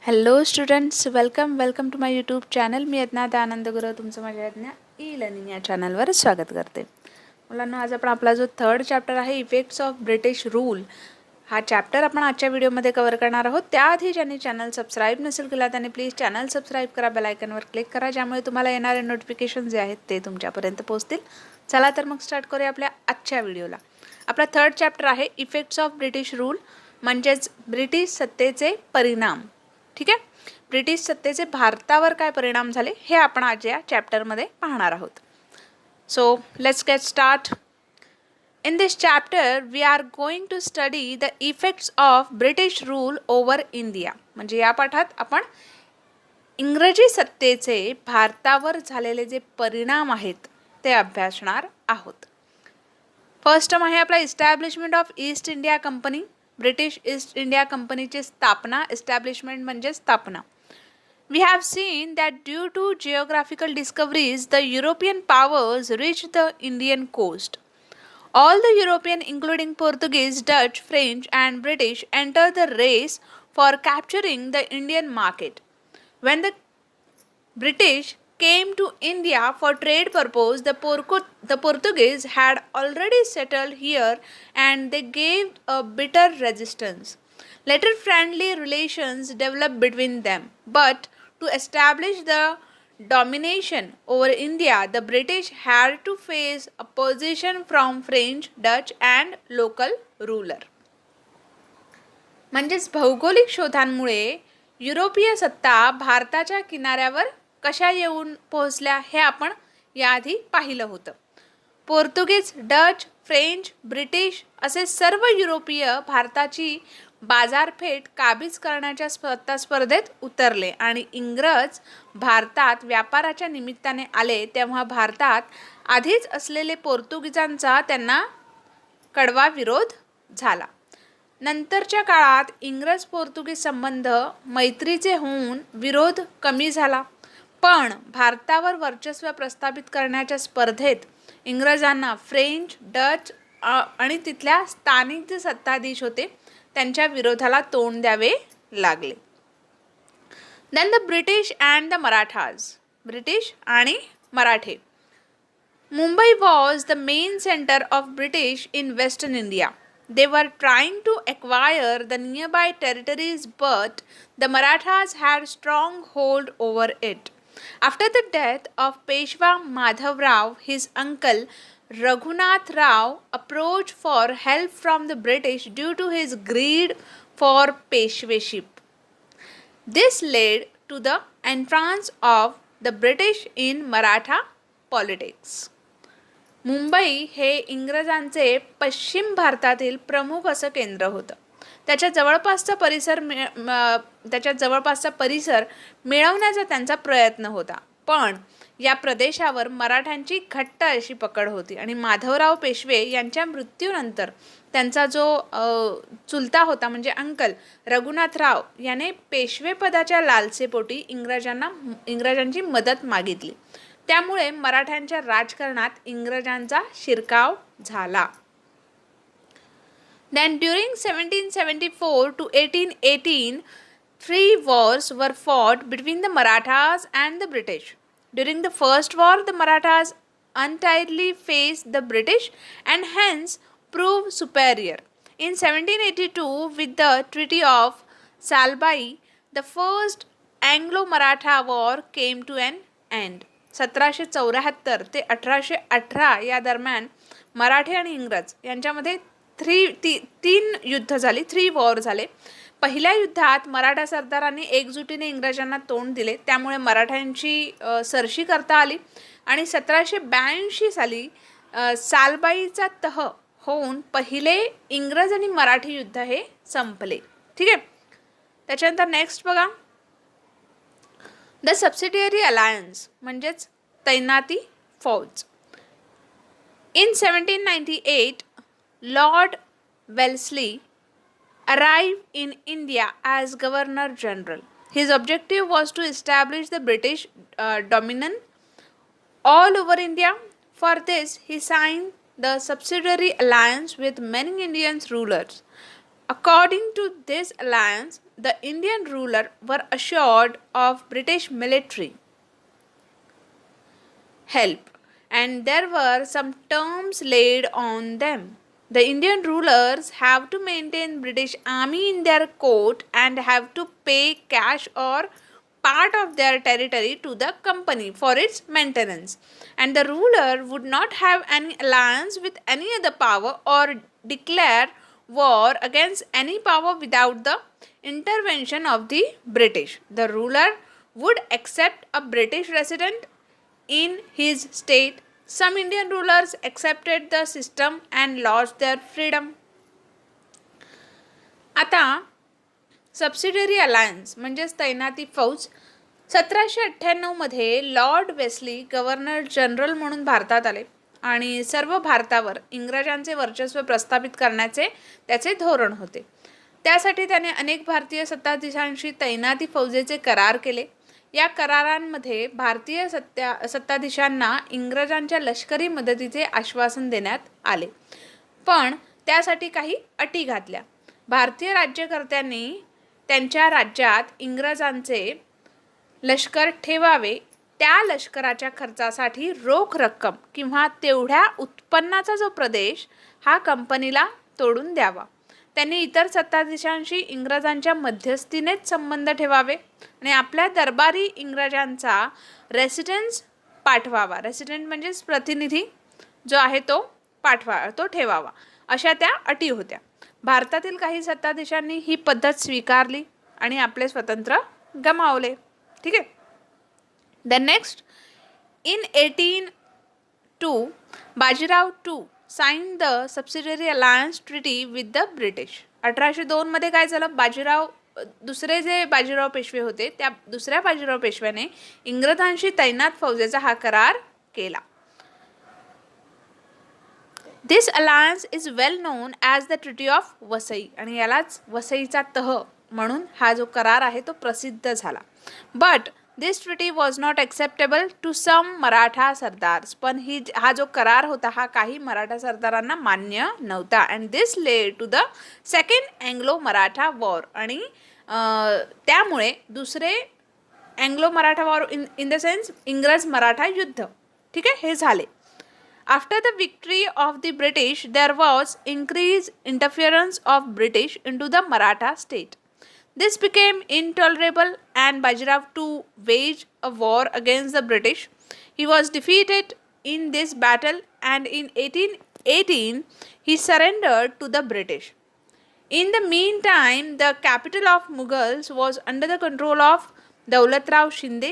Hello students, welcome to my YouTube channel. मी यज्ञा आनंद गुरव तुमचं माझ्या यज्ञा ई लर्निंग या चॅनलवर स्वागत करते. मुलांना आज आपण आपला जो थर्ड चॅप्टर आहे इफेक्ट्स ऑफ ब्रिटिश रूल हा चॅप्टर आपण आजच्या व्हिडिओमध्ये कव्हर करणार आहोत. त्याआधी ज्यांनी चॅनल सबस्क्राईब नसेल केला त्यांनी प्लीज चॅनल सबस्क्राईब करा, बेल आयकॉनवर क्लिक करा, ज्यामुळे तुम्हाला येणारे नोटिफिकेशन जे आहेत ते तुमच्यापर्यंत पोहोचतील. चला तर मग स्टार्ट करूया आपल्या आजच्या व्हिडिओला. आपला थर्ड चॅप्टर आहे इफेक्ट्स ऑफ ब्रिटिश रूल, म्हणजेच ब्रिटिश सत्तेचे परिणाम. ठीक आहे, ब्रिटिश सत्तेचे भारतावर काय परिणाम झाले हे आपण आज या चॅप्टरमध्ये पाहणार आहोत. So let's get start. In this chapter, we are going to study the effects of British rule over India. म्हणजे या पाठात आपण इंग्रजी सत्तेचे भारतावर झालेले जे परिणाम आहेत ते अभ्यासणार आहोत. फर्स्ट टर्म आहे आपला establishment of east India company. British east India कंपनीची स्थापना. इस्टॅब्लिशमेंट म्हणजे स्थापना. We have seen that due to geographical discoveries, the European powers reached the Indian coast. All the European, including Portuguese, Dutch, French, and British, entered the race for capturing the Indian market. When the British came to India for trade purpose, the Portuguese had already settled here and they gave a bitter resistance. Later, friendly relations developed between them, but to establish the domination over India, the British had to face opposition from French, Dutch, and local ruler. म्हणजेच भौगोलिक शोधांमुळे युरोपीय सत्ता भारताच्या किनाऱ्यावर कशा येऊन पोहोचल्या हे आपण याआधी पाहिलं होतं. पोर्तुगीज, डच, फ्रेंच, ब्रिटिश असे सर्व युरोपीय भारताची बाजारपेठ काबीज करण्याच्या स्पर्धेत उतरले आणि इंग्रज भारतात व्यापाराच्या निमित्ताने आले तेव्हा भारतात आधीच असलेले पोर्तुगीजांचा त्यांना कडवा विरोध झाला. नंतरच्या काळात इंग्रज पोर्तुगीज संबंध मैत्रीचे होऊन विरोध कमी झाला, पण भारतावर वर्चस्व प्रस्थापित करण्याच्या स्पर्धेत इंग्रजांना फ्रेंच, डच आणि तिथल्या स्थानिक जे सत्ताधीश होते त्यांच्या विरोधाला तोंड द्यावे लागले. Then the British and the Marathas. British आणि मराठे. Mumbai was the main centre of British in western India. They were trying to acquire the nearby territories, but the Marathas had strong hold over it. After the death of Peshwa Madhavrao, his uncle Raghunath Rao approached for help from the British due to his greed for Peshweship. This led to the entrance of the British in Maratha politics. Mumbai हे इंग्रजांचे पश्चिम भारतातील प्रमुख असं केंद्र होतं. त्याच्या जवळपासचा परिसर मिळवण्याचा त्यांचा प्रयत्न होता, पण या प्रदेशावर मराठ्यांची घट्ट अशी पकड होती आणि माधवराव पेशवे यांच्या मृत्यूनंतर त्यांचा जो चुलता होता म्हणजे अंकल रघुनाथराव याने पेशवेपदाच्या लालसेपोटी इंग्रजांची मदत मागितली. त्यामुळे मराठ्यांच्या राजकारणात इंग्रजांचा शिरकाव झाला. Then during 1774 to 1818, three wars were fought between the Marathas and the British. During the first war, the Marathas untiedly faced the British and hence proved superior. In 1782, with the Treaty of Salbai, the first Anglo-Maratha war came to an end. 1774 ते 1818 या दरम्यान मराठे आणि इंग्रज यांच्यामध्ये तीन युद्ध झाली, 3 war झाले. पहिल्या युद्धात मराठा सरदारांनी एकजुटीने इंग्रजांना तोंड दिले, त्यामुळे मराठ्यांची सरशी करता आली आणि 1782 साली सालबाईचा तह होऊन पहिले इंग्रज आणि मराठी युद्ध हे संपले. ठीक आहे, त्याच्यानंतर नेक्स्ट बघा. द सबसिडियरी अलायन्स म्हणजेच तैनाती फौज. In 1798, Lord Wellesley arrived in India as Governor General. His objective was to establish the British dominion all over India. For this, he signed the subsidiary alliance with many Indian rulers. According to this alliance, the Indian ruler were assured of British military help, and there were some terms laid on them. The Indian rulers have to maintain British army in their court and have to pay cash or part of their territory to the company for its maintenance, and the ruler would not have any alliance with any other power or declare war against any power without the intervention of the British. The ruler would accept a British resident in his state. Some Indian rulers accepted the system and lost their freedom. आता subsidiary alliance म्हणजेच तैनाती फौज 1798 मध्ये Lord Wesley governor general म्हणून भारतात आले आणि सर्व भारतावर इंग्रजांचे वर्चस्व प्रस्थापित करण्याचे त्याचे धोरण होते. त्यासाठी त्याने अनेक भारतीय सत्ताधीशांशी तैनाती फौजेचे करार केले. या करारांमध्ये भारतीय सत्ताधीशांना इंग्रजांच्या लष्करी मदतीचे आश्वासन देण्यात आले, पण त्यासाठी काही अटी घातल्या. भारतीय राज्यकर्त्यांनी त्यांच्या राज्यात इंग्रजांचे लष्कर ठेवावे, त्या लष्कराच्या खर्चासाठी रोख रक्कम किंवा तेवढ्या उत्पन्नाचा जो प्रदेश हा कंपनीला तोडून द्यावा. त्यांनी इतर सत्ताधीशांशी इंग्रजांच्या मध्यस्थीनेच संबंध ठेवावे आणि आपल्या दरबारी इंग्रजांचा रेसिडेंट पाठवावा. रेसिडेंट म्हणजेच प्रतिनिधी जो आहे तो ठेवावा, अशा त्या अटी होत्या. भारतातील काही सत्ताधीशांनी ही पद्धत स्वीकारली आणि आपले स्वातंत्र्य गमावले. ठीक आहे. The next, in 1802 Bajirao two signed the subsidiary alliance treaty with the British. 1802 मध्ये काय झालं, दुसरे जे बाजीराव पेशवे होते त्या दुसऱ्या बाजीराव पेशव्याने इंग्रजांशी तैनात फौजेचा हा करार केला. This alliance is well known as the Treaty of Vasai, आणि यालाच वसईचा तह म्हणून हा जो करार आहे तो प्रसिद्ध झाला. But this treaty was not acceptable to some Maratha sardars. पण हा जो करार होता हा काही मराठा सरदारांना मान्य नव्हता. And this led to the second Anglo Maratha war, आणि त्यामुळे दुसरे Anglo Maratha war in the sense इंग्रज मराठा युद्ध, ठीक आहे, हे झाले. After the victory of the British there was increase interference of British into the Maratha state. This became intolerable and Bajirao II waged a war against the British. He was defeated in this battle and in 1818 he surrendered to the British. In the meantime, the capital of Mughals was under the control of Daulat Rao Shinde.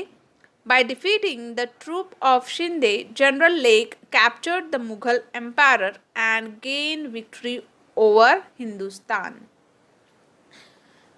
By defeating the troop of Shinde, General Lake captured the Mughal emperor and gained victory over Hindustan.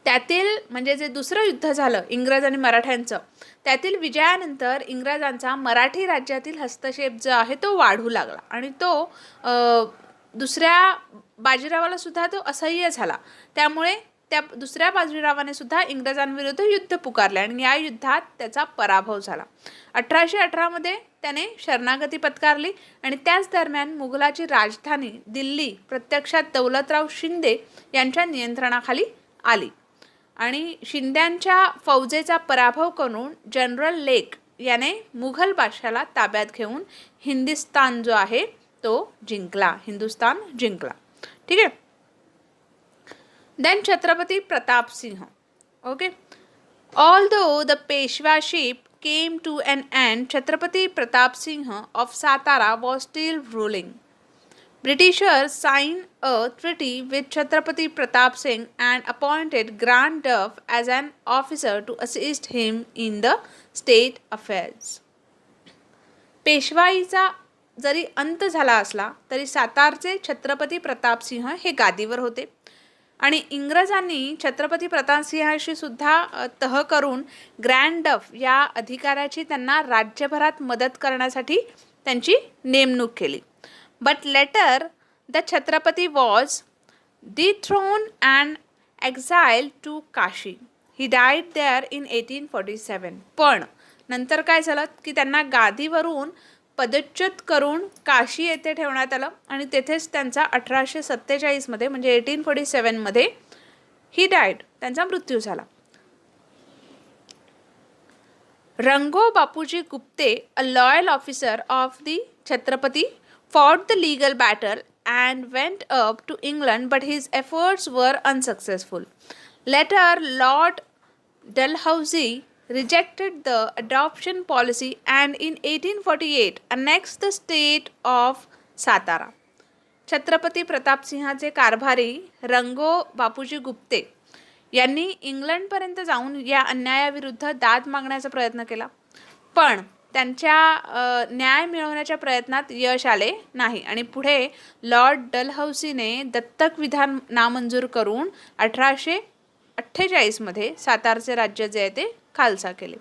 त्यातील म्हणजे जे दुसरं युद्ध झालं इंग्रज आणि मराठ्यांचं, त्यातील विजयानंतर इंग्रजांचा मराठी राज्यातील हस्तक्षेप जो आहे तो वाढू लागला आणि तो दुसऱ्या बाजीरावाला सुद्धा तो असह्य झाला. त्यामुळे त्या दुसऱ्या बाजीरावाने सुद्धा इंग्रजांविरुद्ध युद्ध पुकारले आणि या युद्धात त्याचा पराभव झाला. 1818 मध्ये त्याने शरणागती पत्कारली आणि त्याच दरम्यान मुघलाची राजधानी दिल्ली प्रत्यक्षात दौलतराव शिंदे यांच्या नियंत्रणाखाली आली आणि शिंद्यांच्या फौजेचा पराभव करून जनरल लेक याने मुघल बादशाला ताब्यात घेऊन हिंदुस्तान जो आहे तो जिंकला. ठीक आहे. Then Chhatrapati Pratap Singh. Okay. Although the Peshwaship came to an end, Chhatrapati Pratap Singh of Satara was still ruling. Britishers signed a treaty with Chhatrapati Pratap Singh and appointed Grand Duff as an officer to assist him in the state affairs. पेशवाईचा जरी अंत झाला असला तरी सातारचे छत्रपती प्रताप सिंह हे गादीवर होते आणि इंग्रजांनी छत्रपती प्रताप सिंहाशी सुद्धा तह करून ग्रँड डफ या अधिकाऱ्याची त्यांना राज्यभरात मदत करण्यासाठी त्यांची नेमणूक केली. But later, the Chhatrapati was dethroned and exiled to Kashi. He died there in 1847. पण नंतर काय झालं की त्यांना गादीवरून पदच्युत करून काशी येथे ठेवण्यात आलं आणि तेथेच त्यांचा 1847 मध्ये म्हणजे 1847 मध्ये ही डायड, त्यांचा मृत्यू झाला. Rango Bapuji Gupte, a loyal officer of the Chhatrapati, fought the legal battle and went up to England, but his efforts were unsuccessful. Later, Lord Dalhousie rejected the adoption policy and in 1848 annexed the state of Satara. Chhatrapati प्रतापसिंहाचे कारभारी रंगो बापूजी गुप्ते यांनी इंग्लंडपर्यंत जाऊन या अन्यायाविरुद्ध दाद मागण्याचा प्रयत्न केला, पण त्यांच्या न्याय मिळवण्याच्या प्रयत्नात यश आले नाही आणि पुढे लॉर्ड डलहौसीने दत्तक विधान नामंजूर करून 1848 मध्ये सातारचे राज्य जे आहे ते खालसा केले.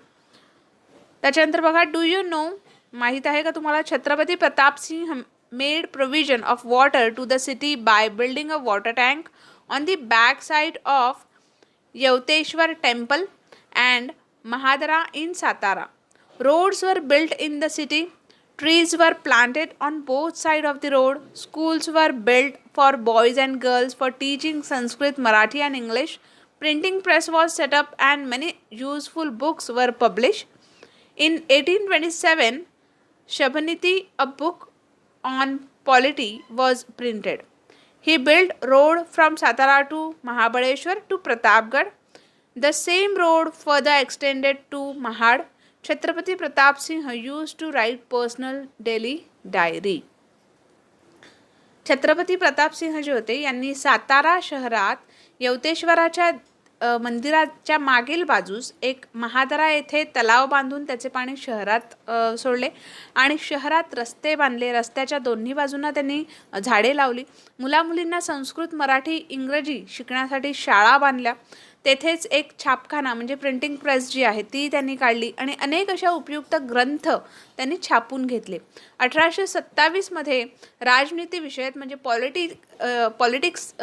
त्याच्यानंतर बघा, डू यू नो, माहीत आहे का तुम्हाला, Chhatrapati Pratapsinh made provision of water to the city by building a water tank on the back side of Yauteshwar temple and Mahadara in Satara. Roads were built in the city. Trees were planted on both sides of the road. Schools were built for boys and girls for teaching Sanskrit, Marathi and English. Printing press was set up and many useful books were published. In 1827, Shabhaniti, a book on polity, was printed. He built road from Satara to Mahabaleshwar to Pratapgarh. The same road further extended to Mahad. Chhatrapati Pratap Singh used to write personal daily diary. Chhatrapati Pratapsinh जे होते यांनी सातारा शहरात यवतेश्वराच्या मंदिराच्या मागील बाजूस एक महादरा येथे तलाव बांधून त्याचे पाणी शहरात सोडले आणि शहरात रस्ते बांधले. रस्त्याच्या दोन्ही बाजूंना त्यांनी झाडे लावली. मुलामुलींना संस्कृत, मराठी, इंग्रजी शिकण्यासाठी शाळा बांधल्या. तेथेच एक छापखाना म्हणजे प्रिंटिंग प्रेस जी आहे ती त्यांनी काढली आणि अनेक अशा उपयुक्त ग्रंथ त्यांनी छापून घेतले. 1827 मध्ये राजनीती विषयक म्हणजे पॉलिटिक्स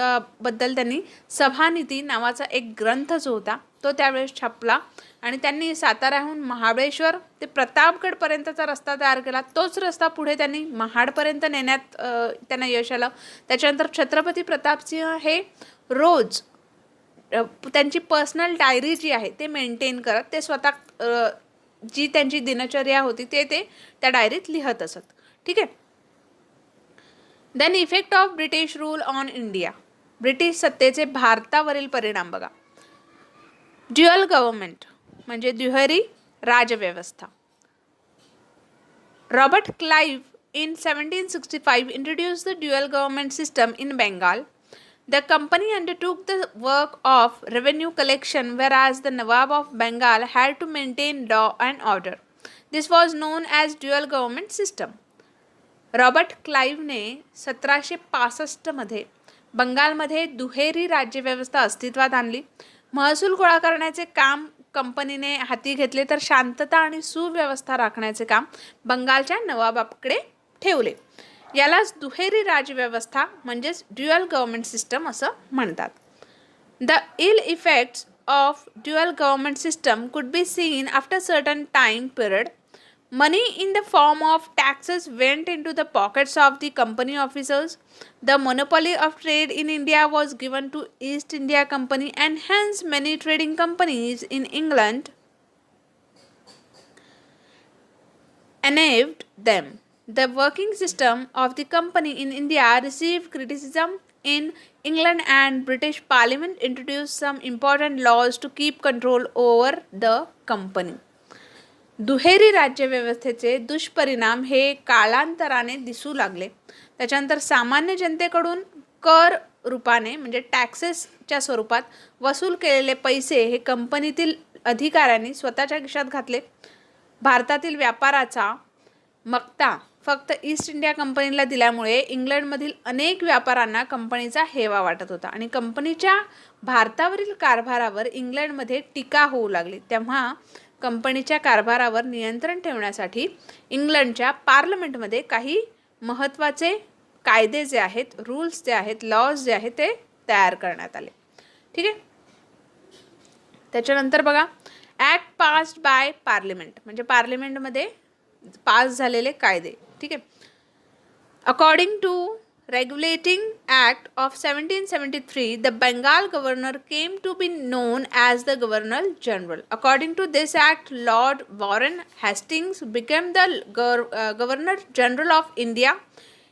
बद्दल त्यांनी सभानीती नावाचा एक ग्रंथ जो होता तो त्यावेळेस छापला आणि त्यांनी साताऱ्याहून महाबळेश्वर ते प्रतापगडपर्यंतचा रस्ता तयार केला. तोच रस्ता पुढे त्यांनी महाडपर्यंत नेण्यात त्यांना यश आलं. त्याच्यानंतर छत्रपती प्रतापसिंह हे रोज त्यांची पर्सनल डायरी जी आहे ते मेंटेन करत, ते स्वतः जी त्यांची दिनचर्या होती ते त्या डायरीत लिहत असत. ठीक आहे. Then effect of British rule on India, British सत्तेचे भारतावरील परिणाम बघा. ड्युअल गव्हर्नमेंट म्हणजे दुहेरी राजव्यवस्था. Robert Clive in 1765 introduced the dual government system in Bengal. The company undertook the work of revenue collection, whereas the Nawab of Bengal had to maintain law and order. This was known as dual government system. Robert क्लाइव्हने 1765 मध्ये बंगालमध्ये दुहेरी राज्यव्यवस्था अस्तित्वात आणली. महसूल गोळा करण्याचे काम कंपनीने हाती घेतले तर शांतता आणि सुव्यवस्था राखण्याचे काम बंगालच्या नवाबाकडे ठेवले. यालाच दुहेरी राज्यव्यवस्था म्हणजेच ड्युअल गव्हर्नमेंट सिस्टम असं म्हणतात. The ill effects of dual government system could be seen after certain time period. Money in the form of taxes went into the pockets of the company officers. The monopoly of trade in India was given to East India Company and hence many trading companies in England enaved them. The working system of the company in India received criticism in England and British Parliament introduced some important laws to keep control over the company. दुहेरी राज्यव्यवस्थेचे दुष्परिणाम हे कालांतराने दिसू लागले. त्याच्यानंतर सामान्य जनतेकडून कर रूपाने म्हणजे टॅक्सेसच्या स्वरूपात वसूल केलेले पैसे हे कंपनीतील अधिकाऱ्यांनी स्वतःच्या खिशात घातले. भारतातील व्यापाराचा मक्ता फक्त ईस्ट इंडिया कंपनीला दिल्यामुळे इंग्लंडमधील अनेक व्यापाऱ्यांना कंपनीचा हेवा वाटत होता आणि कंपनीच्या भारतावरील कारभारावर इंग्लंडमध्ये टीका होऊ लागली. तेव्हा कंपनीच्या कारभारावर नियंत्रण ठेवण्यासाठी इंग्लंडच्या पार्लमेंटमध्ये काही महत्त्वाचे कायदे जे आहेत, रूल्स जे आहेत, लॉज जे आहेत ते तयार करण्यात आले. ठीक आहे. त्याच्यानंतर बघा, ॲक्ट पास्ड बाय पार्लिमेंट म्हणजे पार्लिमेंटमध्ये पास झालेले कायदे. ठीक आहे. According to Regulating Act of 1773, the Bengal governor came to be known as the Governor General. According to this act, Lord Warren Hastings became the Governor General of India.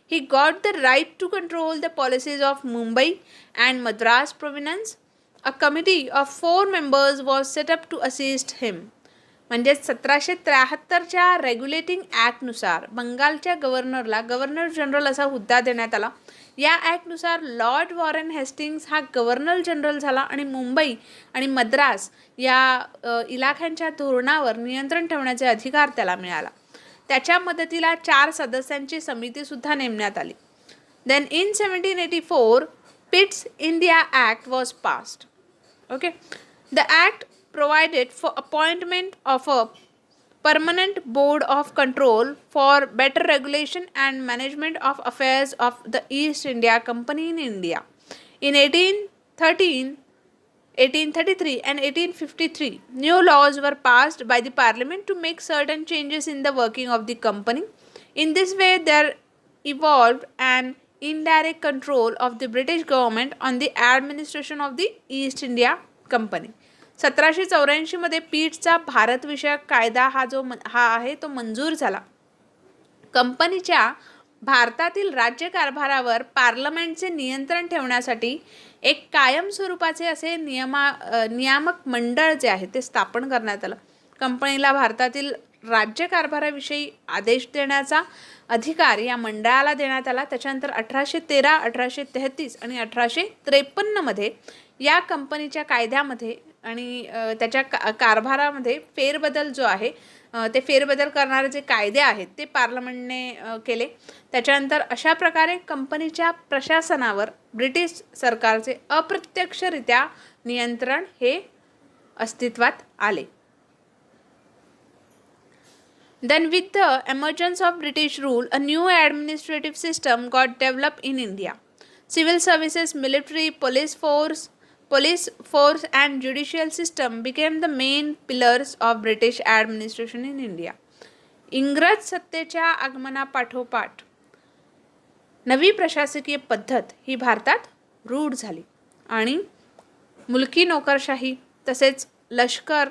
He got the right to control the policies of Mumbai and Madras province. A committee of 4 members was set up to assist him. म्हणजे 1773च्या regulating ॲक्टनुसार बंगालच्या गव्हर्नरला governor general असा हुद्दा देण्यात आला. या ॲक्टनुसार Lord Warren Hastings हा governor general झाला आणि मुंबई आणि मद्रास या इलाख्यांच्या धोरणावर नियंत्रण ठेवण्याचे अधिकार त्याला मिळाला. त्याच्या मदतीला 4 सदस्यांची समितीसुद्धा नेमण्यात आली. Then in 1784 Pitt's India act was passed. Okay, the act provided for appointment of a permanent board of control for better regulation and management of affairs of the East India Company in India. In 1813, 1833 and 1853, new laws were passed by the Parliament to make certain changes in the working of the company. In this way, there evolved an indirect control of the British government on the administration of the East India Company. 1784 मध्ये पीटचा भारत विषयक कायदा हा आहे तो मंजूर झाला. कंपनीच्या भारतातील राज्यकारभारावर पार्लमेंटचे नियंत्रण ठेवण्यासाठी एक कायम स्वरूपाचे असे नियामक मंडळ जे आहे ते स्थापन करण्यात आलं. कंपनीला भारतातील राज्यकारभाराविषयी आदेश देण्याचा अधिकार या मंडळाला देण्यात आला. त्याच्यानंतर 1813, 1833 आणि 1853 मध्ये या कंपनीच्या कायद्यामध्ये आणि त्याच्या कारभारामध्ये फेरबदल जो आहे ते फेरबदल करणारे जे कायदे आहेत ते पार्लमेंटने केले. त्याच्यानंतर अशा प्रकारे कंपनीच्या प्रशासनावर ब्रिटिश सरकारचे अप्रत्यक्षरित्या नियंत्रण हे अस्तित्वात आले. Then with the emergence of British rule, a new administrative system got developed in India. Civil services, military, police force and judicial system became the main pillars of British administration in India. इंग्रज सत्तेच्या आगमनापाठोपाठ नवी प्रशासकीय पद्धत ही भारतात रूढ झाली आणि मुलकी नोकरशाही तसेच लष्कर,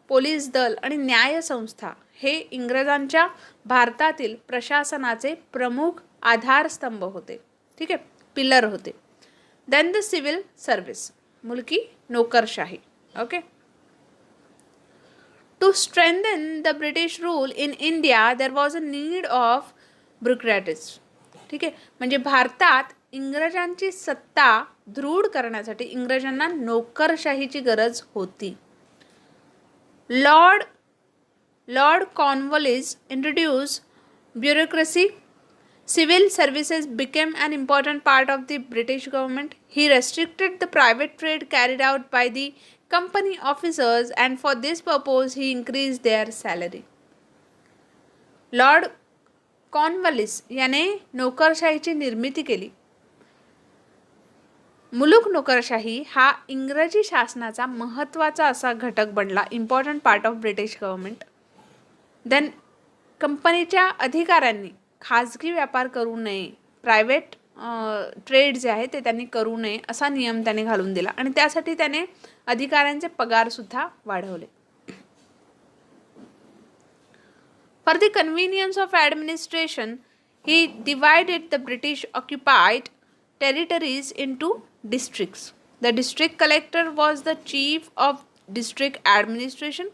पोलीस दल आणि न्यायसंस्था हे इंग्रजांच्या भारतातील प्रशासनाचे प्रमुख आधारस्तंभ होते. ठीक आहे, पिलर होते. देन द सिव्हिल सर्व्हिस, मुलकी नोकरशाही. Okay, to strengthen the British rule in India there was a need of bureaucrats. ठीक आहे, म्हणजे भारतात इंग्रजांची सत्ता दृढ करण्यासाठी इंग्रजांना नोकरशाहीची गरज होती. Lord Cornwallis introduced bureaucracy. Civil services became an important part of the British government. He restricted the private trade carried out by the company officers and for this purpose he increased their salary. Lord Cornwallis याने नोकरशाहीची निर्मिती केली. मुलूक नोकरशाही हा इंग्रजी शासनाचा महत्त्वाचा असा घटक बनला, important part of British government. देन कंपनीच्या अधिकाऱ्यांनी खाजगी व्यापार करू नये, प्रायव्हेट ट्रेड जे आहे ते त्यांनी करू नये असा नियम त्याने घालून दिला आणि त्यासाठी त्याने अधिकाऱ्यांचे पगारसुद्धा वाढवले. For the convenience of administration he divided the British occupied territories into districts. The district collector was the chief of district administration.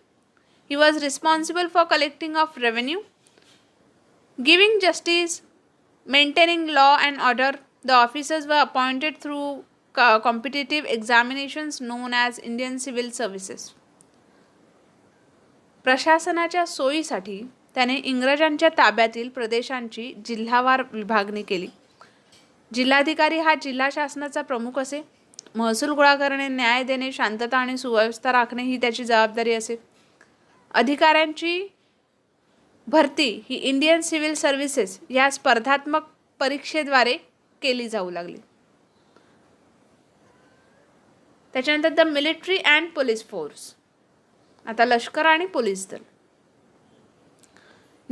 He was responsible for collecting of revenue, giving justice, maintaining law and order. The officers were appointed through competitive examinations known as Indian Civil Services. प्रशासनाच्या सोयीसाठी त्याने इंग्रजांच्या ताब्यातील प्रदेशांची जिल्हावार विभागणी केली. जिल्हाधिकारी हा जिल्हा शासनाचा प्रमुख असे. महसूल गोळा करणे, न्याय देणे, शांतता आणि सुव्यवस्था राखणे ही त्याची जबाबदारी असे. अधिकाऱ्यांची भरती ही इंडियन सिव्हिल सर्व्हिसेस या स्पर्धात्मक परीक्षेद्वारे केली जाऊ लागली. त्याच्यानंतर the military and police force, आता लष्कर आणि पोलीस दल.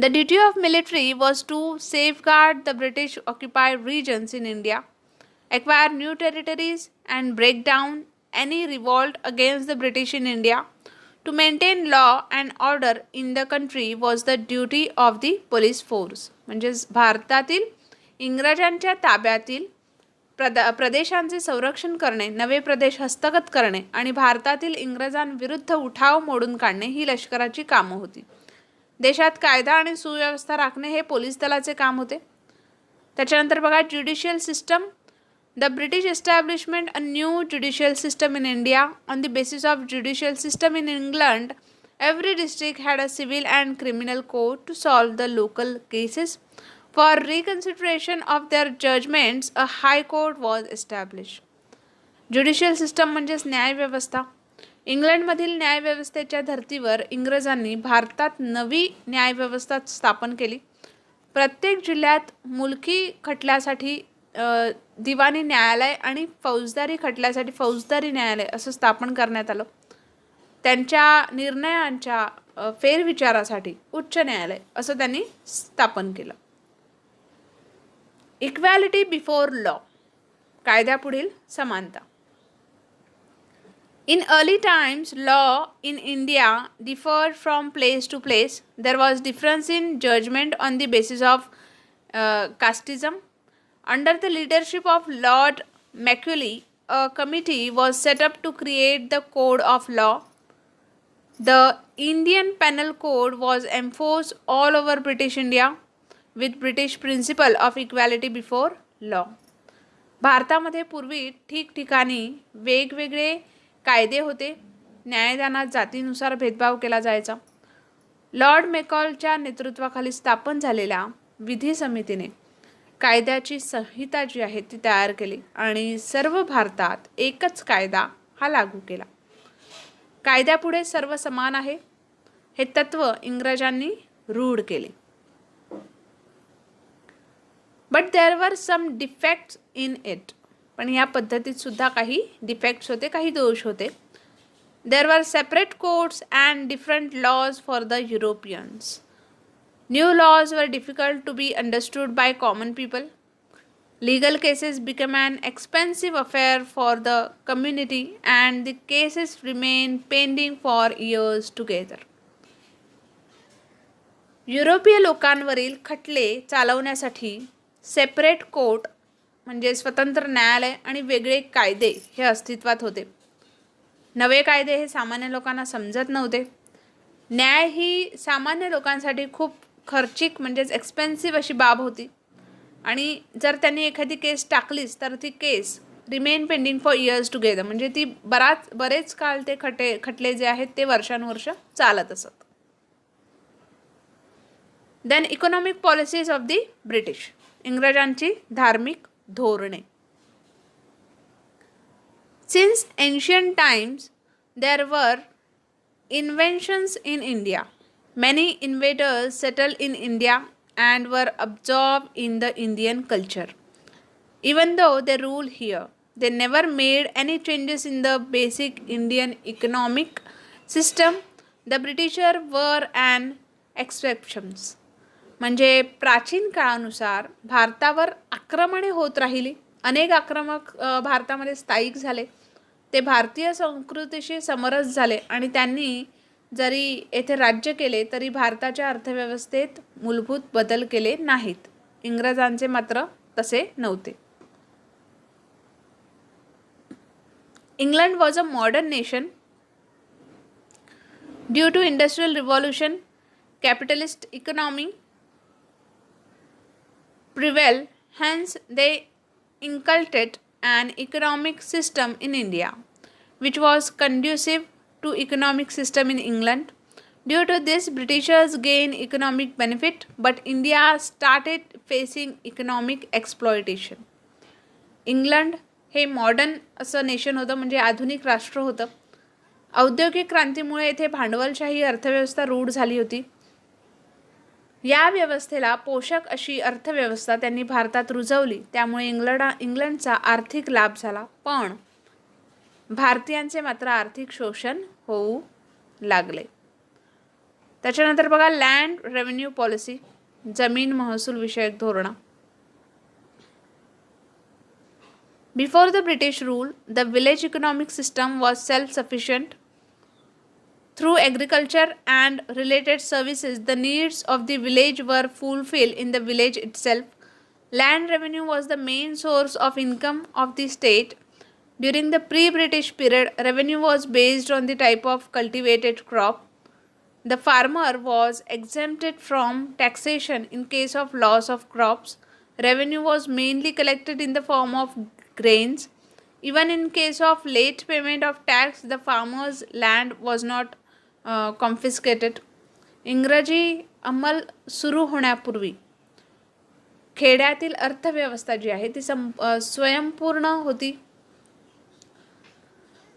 The duty of military was to safeguard the British occupied regions in India, acquire new territories, and break down any revolt against the British in India. To maintain law and order in the country was the duty of the police force. म्हणजेच भारतातील इंग्रजांच्या ताब्यातील प्रदेशांचे संरक्षण करणे, नवे प्रदेश हस्तगत करणे आणि भारतातील इंग्रजांविरुद्ध उठाव मोडून काढणे ही लष्कराची कामं होती. देशात कायदा आणि सुव्यवस्था राखणे हे पोलीस दलाचे काम होते. त्याच्यानंतर बघा judicial system. The British establishment a new judicial system in India. On the basis of judicial system in England, every district had a civil and criminal court to solve the local cases. For reconsideration of their judgments, a high court was established. Judicial system म्हणजेच न्यायव्यवस्था. इंग्लंडमधील न्यायव्यवस्थेच्या धर्तीवर इंग्रजांनी भारतात नवी न्यायव्यवस्था स्थापन केली. प्रत्येक जिल्ह्यात मुलकी खटल्यासाठी दिवाणी न्यायालय आणि फौजदारी खटल्यासाठी फौजदारी न्यायालय असं स्थापन करण्यात आलं. त्यांच्या निर्णयांच्या फेरविचारासाठी उच्च न्यायालय असं त्यांनी स्थापन केलं. Equality before law. कायद्यापुढील समानता. In early times, law in India differed from place to place. There was difference in judgment on the basis of casteism. Under the leadership of Lord Macaulay, a committee was set up to create the Code of Law. The Indian Penal Code was enforced all over British India with British principle of equality before law. भारतामध्ये पूर्वी ठिकठिकाणी वेगवेगळे कायदे होते. न्यायदानात जातीनुसार भेदभाव केला जायचा. लॉर्ड मेकॉलच्या नेतृत्वाखाली स्थापन झालेल्या विधी समितीने कायद्याची संहिता जी आहे ती तयार केली आणि सर्व भारतात एकच कायदा हा लागू केला. कायद्यापुढे सर्व समान आहे हे तत्व इंग्रजांनी रूढ केले. But there were some defects in it. पण या पद्धतीत सुद्धा काही डिफेक्ट्स होते, काही दोष होते. There were separate courts and different laws for the Europeans. New laws were difficult to be understood by common people. Legal cases became an expensive affair for the community and the cases remained pending for years together. युरोपीय लोकांवरील खटले चालवण्यासाठी separate court म्हणजे स्वतंत्र न्यायालय आणि वेगळे कायदे हे अस्तित्वात होते. नवे कायदे हे सामान्य लोकांना समजत नव्हते. न्याय ही सामान्य लोकांसाठी खूप खर्चिक म्हणजेच एक्सपेन्सिव्ह अशी बाब होती आणि जर त्यांनी एखादी केस टाकलीच तर ती case remain pending for years together म्हणजे ती बरेच काळ ते खटले जे आहेत ते वर्षानुवर्ष चालत असत. Then economic policies of the British. इंग्रजांची धार्मिक धोरणे. Since ancient times there were inventions in India. Many invaders settled in India and were absorbed in the Indian culture. Even though they ruled here, they never made any changes in the basic Indian economic system. The Britishers were an exceptions. म्हणजे प्राचीन काळानुसार भारतावर आक्रमणे होत राहिली. अनेक आक्रमक भारतामध्ये स्थायिक झाले. ते भारतीय संस्कृतीशी समरस झाले आणि त्यांनी जरी येथे राज्य केले तरी भारताच्या अर्थव्यवस्थेत मूलभूत बदल केले नाहीत. इंग्रजांचे मात्र तसे नव्हते. England was a modern nation. Due to industrial revolution, capitalist economy prevailed. Hence, they inculcated an economic system in India, which was conducive to economic system in England. Due to this, Britishers gained economic benefit, but India started facing economic exploitation. England हे modern असं nation होतं म्हणजे आधुनिक राष्ट्र होतं. औद्योगिक क्रांतीमुळे येथे भांडवलशाही अर्थव्यवस्था रूढ झाली होती. या व्यवस्थेला पोषक अशी अर्थव्यवस्था त्यांनी भारतात रुजवली. त्यामुळे इंग्लंडचा आर्थिक लाभ झाला, पण भारतीयांचे मात्र आर्थिक शोषण होऊ लागले. त्याच्यानंतर बघा लँड रेव्हेन्यू पॉलिसी, जमीन महसूल विषयक धोरण. Before the British rule, the village economic system was self-sufficient. Through agriculture and related services, the needs of the village were fulfilled in the village itself. Land revenue was the main source of income of the state. During the pre-British period, revenue was based on the type of cultivated crop. The farmer was exempted from taxation in case of loss of crops. Revenue was mainly collected in the form of grains. Even in case of late payment of tax, the farmer's land was not confiscated. इंग्रजी अंमल सुरू होण्यापूर्वी खेड्यातील अर्थव्यवस्था जी आहे ती स्वयंपूर्ण होती,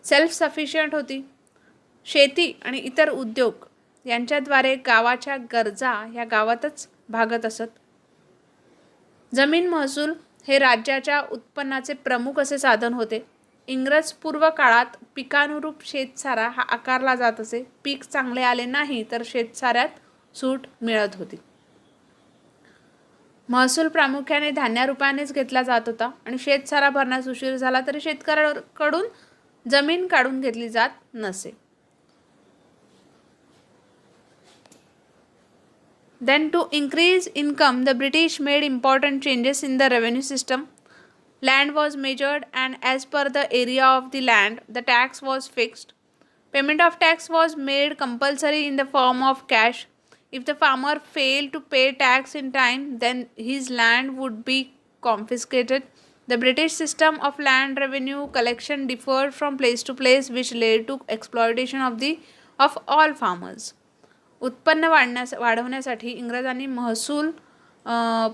सेल्फ सफिशियंट होती. शेती आणि इतर उद्योग यांच्याद्वारे गावाच्या गरजा ह्या गावातच भागत असत. जमीन महसूल हे राज्याच्या उत्पन्नाचे प्रमुख असे साधन होते. इंग्रज पूर्व काळात पिकानुरूप शेतसारा हा आकारला जात असे. पीक चांगले आले नाही तर शेतसाऱ्यात सूट मिळत होती. महसूल प्रामुख्याने धान्यारूपानेच घेतला जात होता आणि शेतसारा भरण्यास उशीर झाला तरी शेतकऱ्याकडून जमीन काढून घेतली जात नसे. Then to increase income, the British made important changes in the revenue system. Land was measured and as per the area of the land, the tax was fixed. Payment of tax was made compulsory in the form of cash. If the farmer failed to pay tax in time, then his land would be confiscated. The British system of land revenue collection differed from place to place, which led to exploitation of all farmers. उत्पन्न वाढवण्यासाठी इंग्रजांनी महसूल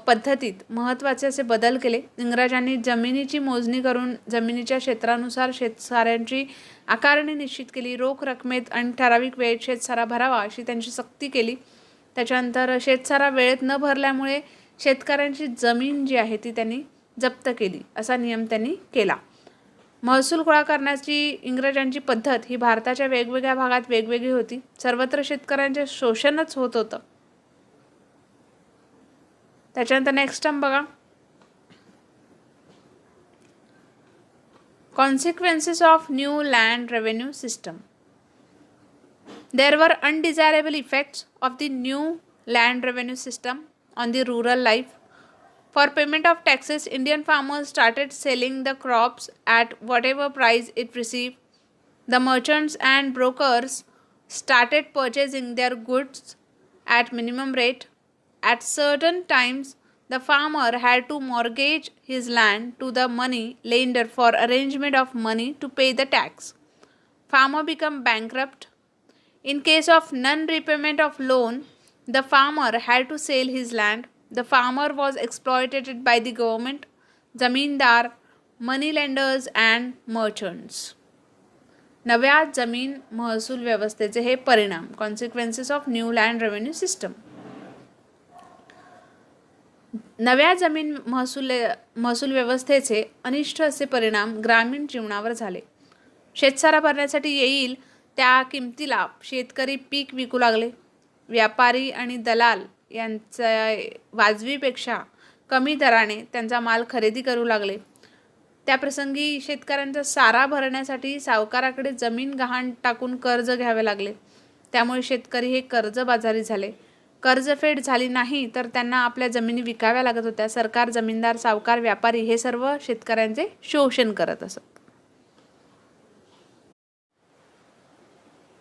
पद्धतीत महत्त्वाचे असे बदल केले. इंग्रजांनी जमिनीची मोजणी करून जमिनीच्या क्षेत्रानुसार शेतसाऱ्यांची आकारणी निश्चित केली. रोख रकमेत आणि ठराविक वेळेत शेतसारा भरावा अशी त्यांची सक्ती केली. त्याच्यानंतर शेतसारा वेळेत न भरल्यामुळे शेतकऱ्यांची जमीन जी आहे ती त्यांनी जप्त केली असा नियम त्यांनी केला. महसूल गोळा करण्याची इंग्रजांची पद्धत ही भारताच्या वेगवेगळ्या भागात वेगवेगळी होती. सर्वत्र शेतकऱ्यांचे शोषणच होत होतं. त्याच्यानंतर नेक्स्ट टर्म बघा, consequences of new land revenue system. There were undesirable effects of the new land revenue system on the rural life. For payment of taxes, Indian farmers started selling the crops at whatever price it received. The merchants and brokers started purchasing their goods at minimum rate. At certain times, the farmer had to mortgage his land to the money lender for arrangement of money to pay the tax. Farmer became bankrupt. In case of non-repayment of loan, the farmer had to sell his land. The farmer was exploited by the government, zamindar, money lenders and merchants. नव्या जमीन महसूल व्यवस्थेचे हे परिणाम, consequences of new land revenue system. नव्या जमीन महसूल व्यवस्थेचे अनिष्ट असे परिणाम ग्रामीण जीवनावर झाले. शेतसारा भरण्यासाठी येईल त्या किमतीला शेतकरी पीक विकू लागले. व्यापारी आणि दलाल यांचा वाजवीपेक्षा कमी दराने त्यांचा माल खरेदी करू लागले. त्याप्रसंगी शेतकऱ्यांचा सारा भरण्यासाठी सावकाराकडे जमीन गहाण टाकून कर्ज घ्यावे लागले. त्यामुळे शेतकरी हे कर्जबाजारी झाले. कर्जफेड झाली नाही तर त्यांना आपल्या जमिनी विकाव्या लागत होत्या. सरकार, जमीनदार, सावकार, व्यापारी हे सर्व शेतकऱ्यांचे शोषण करत असत.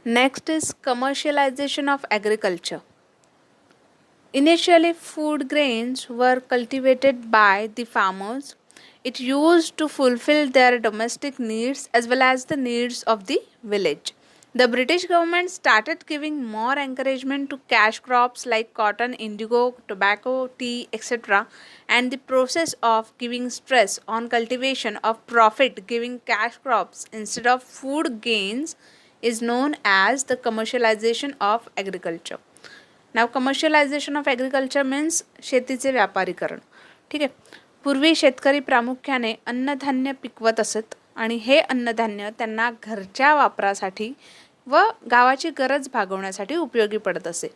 Next is commercialisation of agriculture. Initially, food grains were cultivated by the farmers. It used to fulfill their domestic needs as well as the needs of the village. The British government started giving more encouragement to cash crops like cotton, indigo, tobacco, tea, etc. And the process of giving stress on cultivation of profit-giving cash crops instead of food gains is known as the commercialization of agriculture. Now commercialisation of agriculture means शेतीचे व्यापारीकरण. ठीक आहे. पूर्वी शेतकरी प्रामुख्याने अन्नधान्य पिकवत असत आणि हे अन्नधान्य त्यांना घरच्या वापरासाठी व गावाची गरज भागवण्यासाठी उपयोगी पडत असे.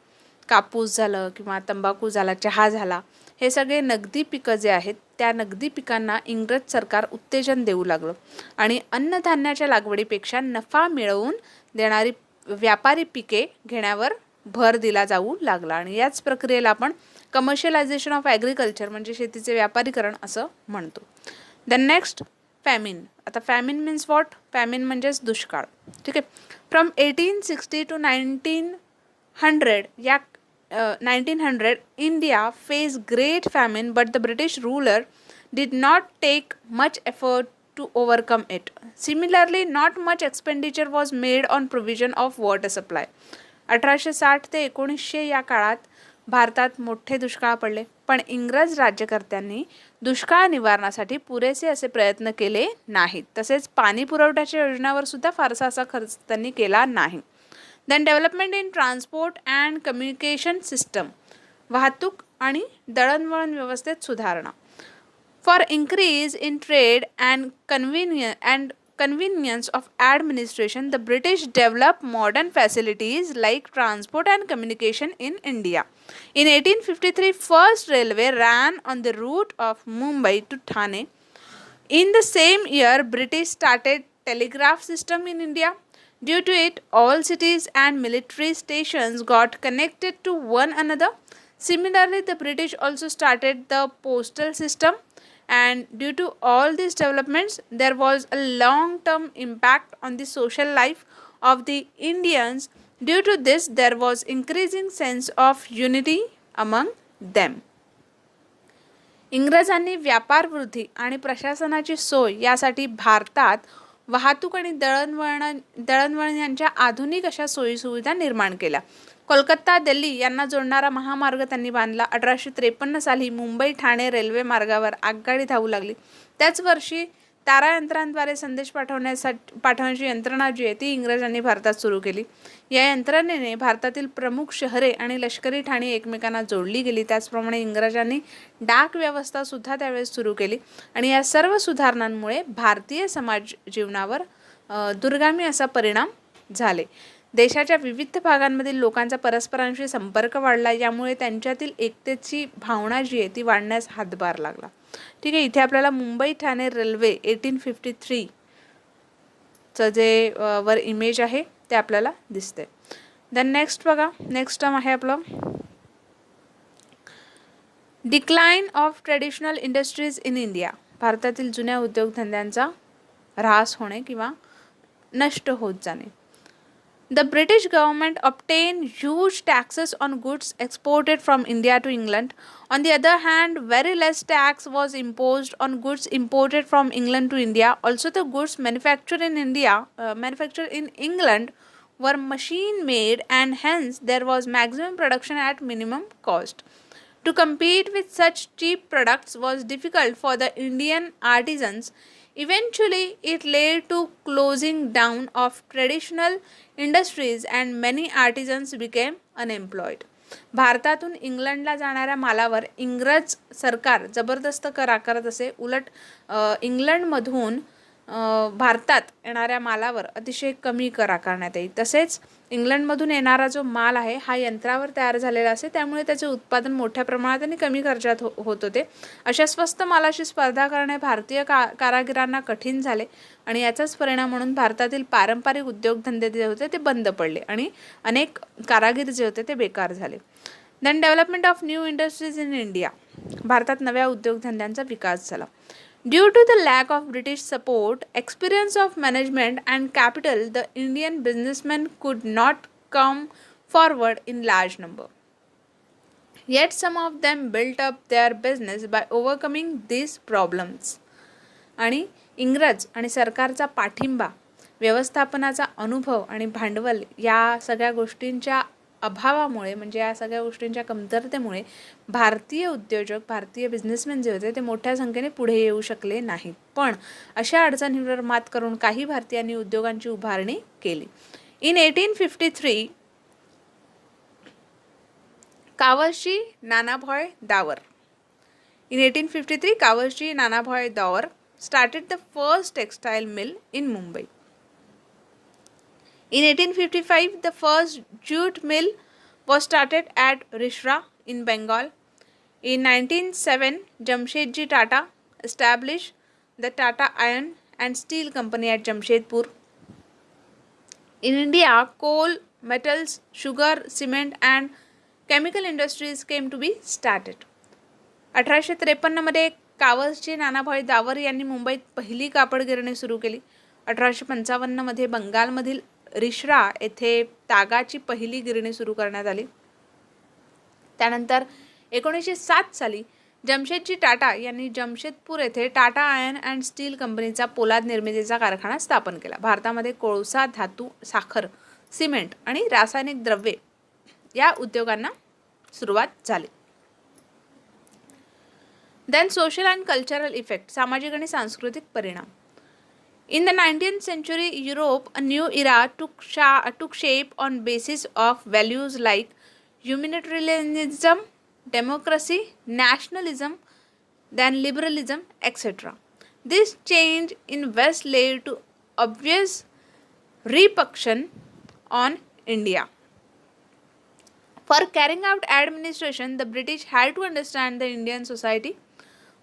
कापूस झालं किंवा तंबाखू झाला, चहा झाला, हे सगळे नगदी पिकं जे आहेत त्या नगदी पिकांना इंग्रज सरकार उत्तेजन देऊ लागलं आणि अन्नधान्याच्या लागवडीपेक्षा नफा मिळवून देणारी व्यापारी पिके घेण्यावर भर दिला जाऊ लागला आणि याच प्रक्रियेला आपण कमर्शियलायझेशन ऑफ ॲग्रिकल्चर म्हणजे शेतीचे व्यापारीकरण असं म्हणतो. The next famine. आता फॅमिन मीन्स व्हॉट? फॅमिन म्हणजेच दुष्काळ. ठीक आहे. फ्रॉम 1860 to 1900 या 1900 India faced great famine, but the British ruler did not take much effort to overcome it. Similarly, not much expenditure was made on provision of water supply. 1860 ते 1900 या काळात भारतात मोठे दुष्काळ पडले, पण इंग्रज राज्यकर्त्यांनी दुष्काळ निवारणासाठी पुरेसे असे प्रयत्न केले नाहीत. तसेच पाणी पुरवठ्याच्या योजनावर सुद्धा फारसा असा खर्च त्यांनी केला नाही. Then development in transport and communication system. वाहतूक आणि दळणवळण व्यवस्थेत सुधारणा. For increase in trade and convenience of administration, the British developed modern facilities like transport and communication in India. In 1853, first railway ran on the route of Mumbai to Thane. In the same year, British started telegraph system in India. Due to it, all cities and military stations got connected to one another. Similarly, the British also started the postal system. And due to all these developments, there was a long-term impact on the social life of the Indians. Due to this, there was increasing sense of unity among them. इंग्रजांनी व्यापार वृद्धी आणि प्रशासनाची सोय यासाठी भारतात वाहतूक आणि दळणवळण यांच्या आधुनिक अशा सोयीसुविधा निर्माण केल्या. कोलकाता दिल्ली यांना जोडणारा महामार्ग त्यांनी बांधला. 1853 साली मुंबई ठाणे रेल्वे मार्गावर आगगाडी धावू लागली. त्याच वर्षी तारायंत्रांद्वारे संदेश पाठवण्याची यंत्रणा जी आहे ती इंग्रजांनी भारतात सुरू केली. या यंत्रणेने भारतातील प्रमुख शहरे आणि लष्करी ठाणी एकमेकांना जोडली गेली. त्याचप्रमाणे इंग्रजांनी डाक व्यवस्था सुद्धा त्यावेळेस सुरू केली आणि या सर्व सुधारणांमुळे भारतीय समाज जीवनावर दूरगामी असा परिणाम झाले. देशाच्या विविध भागांमधील लोकांचा परस्परांशी संपर्क वाढला. यामुळे त्यांच्यातील एकतेची भावना जी आहे ती वाढण्यास हातभार लागला. ठीक आहे. इथे आपल्याला मुंबई ठाणे रेल्वे 1853 चं जे वर इमेज आहे ते आपल्याला दिसते. देन नेक्स्ट बघा, नेक्स्ट टर्म आहे आपलं decline of traditional industries in India. भारतातील जुन्या उद्योगधंद्यांचा ऱ्हास होणे किंवा नष्ट होत जाणे. The British government obtained huge taxes on goods exported from India to England. On the other hand, very less tax was imposed on goods imported from England to India. Also, the goods manufactured in England were machine made, and hence there was maximum production at minimum cost. To compete with such cheap products was difficult for the Indian artisans. Eventually, it led to closing down of traditional industries and many artisans became unemployed. भारतातून इंग्लंडला जाणाऱ्या मालावर इंग्रज सरकार जबरदस्त कर आकारत असे. उलट इंग्लंडमधून भारतात येणाऱ्या मालावर अतिशय कमी कर आकारण्यात येईल. तसेच इंग्लंडमधून येणारा जो माल आहे हा यंत्रावर तयार झालेला असे, त्यामुळे त्याचे उत्पादन मोठ्या प्रमाणात आणि कमी खर्चात होत होते. अशा स्वस्त मालाशी स्पर्धा करणे भारतीय कारागिरांना कठीण झाले आणि याचाच परिणाम म्हणून भारतातील पारंपरिक उद्योगधंदे जे होते ते बंद पडले आणि अनेक कारागीर जे होते ते बेकार झाले. Then development of new industries in India. भारतात नव्या उद्योगधंद्यांचा विकास झाला. Due to the lack of British support, experience of management and capital, the Indian businessmen could not come forward in large number. Yet some of them built up their business by overcoming these problems. आणि इंग्रज आणि सरकारचा पाठिंबा, व्यवस्थापनाचा अनुभव आणि भांडवल या सगळ्या गोष्टींच्या अभावामुळे म्हणजे या सगळ्या गोष्टींच्या कमतरतेमुळे भारतीय उद्योजक, भारतीय बिझनेसमॅन जे होते ते मोठ्या संख्येने पुढे येऊ शकले नाहीत. पण अशा अडचणींवर मात करून काही भारतीयांनी उद्योगांची उभारणी केली. इन 1853 कावशी नानाभाई दावर. In 1853, Kawasji Nanabhai Daur started the first textile mill in Mumbai. In 1855, the first jute mill was started at Risra in Bengal. In 1907, Jamshedji Tata established the Tata Iron and Steel Company at Jamshedpur. In India, coal, metals, sugar, cement and chemical industries came to be started. 1853 मध्ये कावसचे नानाभाई दावर यांनी मुंबईत पहिली कापड गिरणी सुरू केली. 1855 मध्ये बंगालमधील रिश्रा येथे तागाची पहिली गिरणी सुरू करण्यात आली. त्यानंतर 1907 साली जमशेदजी टाटा यांनी जमशेदपूर येथे टाटा आयर्न अँड स्टील कंपनीचा पोलाद निर्मितीचा कारखाना स्थापन केला. भारतामध्ये कोळसा, धातू, साखर, सिमेंट आणि रासायनिक द्रव्ये या उद्योगांना सुरुवात झाली. Then social and cultural effect, सामाजिक आणि सांस्कृतिक परिणाम. In the 19th century, Europe, a new era took shape on basis of values like humanitarianism, democracy, nationalism, then liberalism, etc. This change in West led to obvious repercussion on India. For carrying out administration, the British had to understand the Indian society.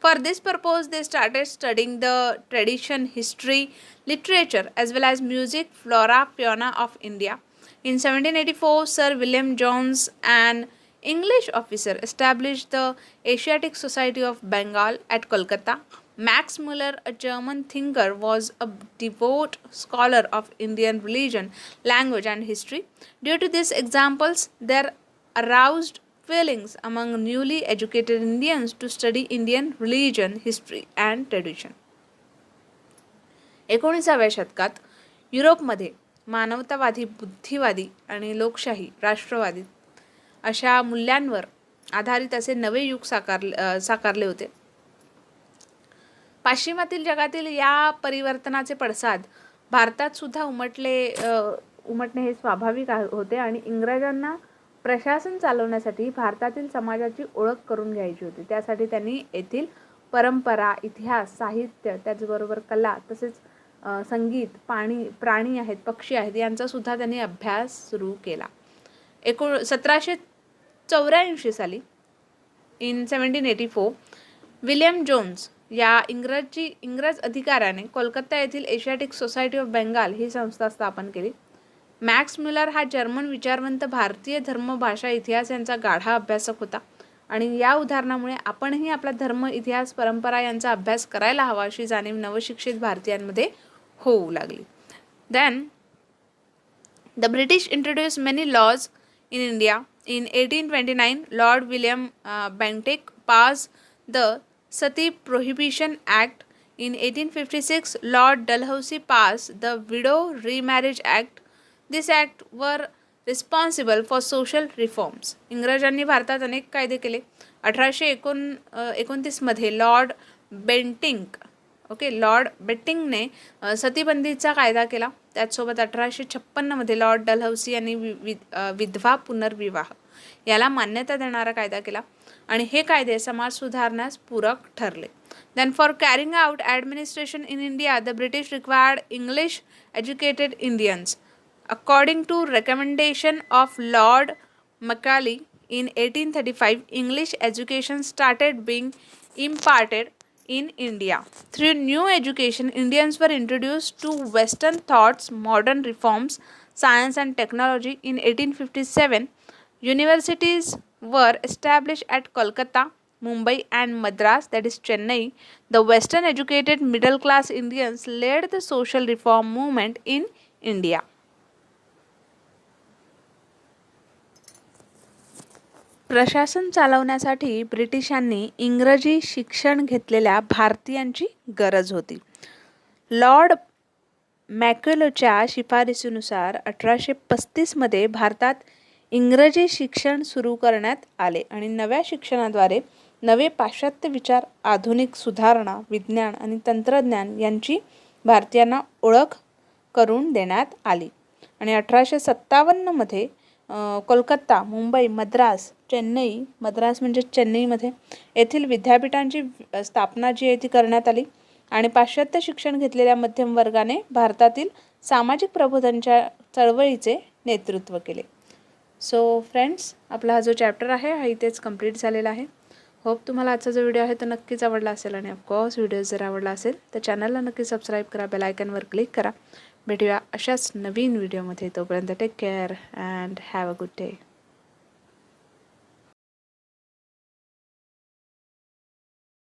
For this purpose, they started studying the tradition, history, literature, as well as music, flora, fauna of India. In 1784, Sir William Jones, an English officer, established the Asiatic Society of Bengal at Kolkata. Max Muller, a German thinker, was a devout scholar of Indian religion, language, and history. Due to these examples, there aroused feelings among newly educated Indians to study Indian religion, history and tradition. 19व्या शतकात युरोपमध्ये मानवतावादी, बुद्धिवादी आणि लोकशाही, राष्ट्रवादी अशा मूल्यांवर आधारित असे नवे युग साकारले होते. पाश्चिमात्य जगातील या परिवर्तनाचे पडसाद भारतात सुद्धा उमटणे हे स्वाभाविक होते आणि इंग्रजांना प्रशासन चालवण्यासाठी भारतातील समाजाची ओळख करून घ्यायची होती. त्यासाठी त्यांनी येथील परंपरा, इतिहास, साहित्य, त्याचबरोबर कला, तसेच संगीत, प्राणी आहेत, पक्षी आहेत यांचा सुद्धा त्यांनी अभ्यास सुरू केला. 1784 साली इन 1784 विलियम जोन्स या इंग्रज अधिकाऱ्याने कोलकाता येथील एशियाटिक सोसायटी ऑफ बेंगाल ही संस्था स्थापन केली. मॅक्स म्युलर हा जर्मन विचारवंत भारतीय धर्म, भाषा, इतिहास यांचा गाढा अभ्यासक होता आणि या उदाहरणामुळे आपणही आपला धर्म, इतिहास, परंपरा यांचा अभ्यास करायला हवा अशी जाणीव नवशिक्षित भारतीयांमध्ये होऊ लागली. Then the British introduce many laws in India. In 1829 Lord William Bentinck pass the sati prohibition act. In 1856, Lord Dalhousie passed the Widow Remarriage Act. This act were responsible for social reforms. इंग्रजांनी भारतात अनेक कायदे केले. 1829 मध्ये Lord बेंटिंकने सतीबंदीचा कायदा केला. त्याचसोबत 1856 मध्ये लॉर्ड डलहौसी यांनी विधवा पुनर्विवाह याला मान्यता देणारा कायदा केला आणि हे कायदे समाज सुधारण्यास पूरक ठरले. Then for carrying out administration in India, the British required English educated Indians. According to recommendation of Lord Macaulay in 1835, English education started being imparted in India. Through new education, Indians were introduced to Western thoughts, modern reforms, science and technology. In 1857, universities were established at Kolkata, Mumbai and Madras, that is Chennai. The Western educated middle class Indians led the social reform movement in India. प्रशासन चालवण्यासाठी ब्रिटिशांनी इंग्रजी शिक्षण घेतलेल्या भारतीयांची गरज होती. Lord मॅकॉलेच्या शिफारसीनुसार 1835 मध्ये भारतात इंग्रजी शिक्षण सुरू करण्यात आले आणि नव्या शिक्षणाद्वारे नवे पाश्चात्य विचार, आधुनिक सुधारणा, विज्ञान आणि तंत्रज्ञान यांची भारतीयांना ओळख करून देण्यात आली. आणि 1857 मध्ये कोलकाता, मुंबई, मद्रास, चेन्नई, मद्रास म्हणजे चेन्नईमध्ये येथील विद्यापीठांची स्थापना जी आहे ती करण्यात आली आणि पाश्चात्य शिक्षण घेतलेल्या मध्यम वर्गाने भारतातील सामाजिक प्रबोधनाच्या चळवळीचे नेतृत्व केले. सो फ्रेंड्स, आपला हा जो चॅप्टर आहे हा इथेच कंप्लीट झालेला आहे. होप तुम्हाला आजचा जो व्हिडिओ आहे तो नक्कीच आवडला असेल आणि ऑफकोर्स व्हिडिओ जर आवडला असेल तर चॅनलला नक्की सबस्क्राईब करा, बेल आयकॉनवर क्लिक करा. भेटूया अशाच नवीन व्हिडिओमध्ये. तोपर्यंत take care and have a good day.